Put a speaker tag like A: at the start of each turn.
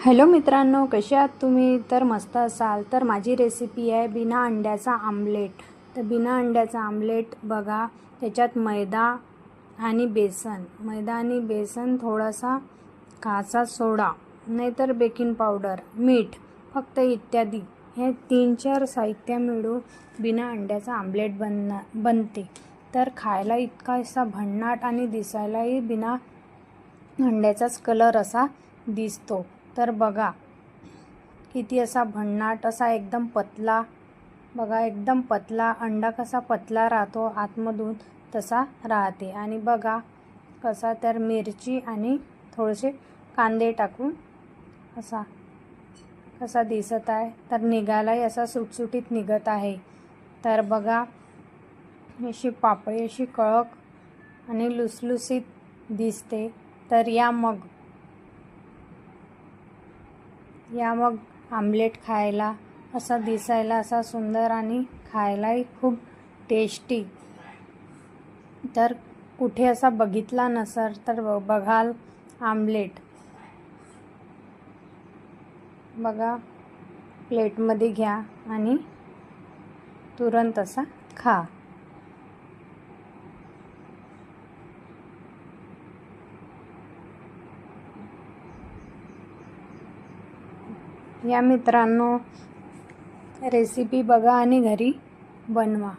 A: Hello मित्रांनो, कसे आहात तुम्ही? तर मस्त असाल तर माझी रेसिपी आहे बिना अंड्याचा आमलेट. तर बिना अंड्याचा आमलेट बघा, त्याच्यात मैदा आणि बेसन, थोडासा खाचा सोडा, नाहीतर बेकिंग पावडर, मीठ फक्त इत्यादी हे 3-4 साहित्य मिळून बिना अंड्याचा आमलेट बनते. तर खायला इतका असा भन्नाट आणि दिसायलाही बिना अंड्याचाच कलर असा दिसतो. तर बघा किती असा भन्नाट, असा एकदम पतला, बघा एकदम पतला अंडा कसा पतला राहतो आतमधून तसा राहते. आणि बघा कसा तर मिरची आणि थोडेसे कांदे टाकून कसा दिसत आहे. तर निघालाही असा सुटसुटीत निघत आहे. तर बघा अशी पापडी अशी कळक आणि लुसलुसीत दिसते. तर या मग आमलेट खायला असा दिसायला असा सुंदर आणि खायलाही खूप टेस्टी. तर कुठे असा बघितला नसेल तर बघाल आमलेट. बघा प्लेटमध्ये घ्या आणि तुरंत असा खा. या मित्रांनो, रेसिपी बघा आणि घरी बनवा.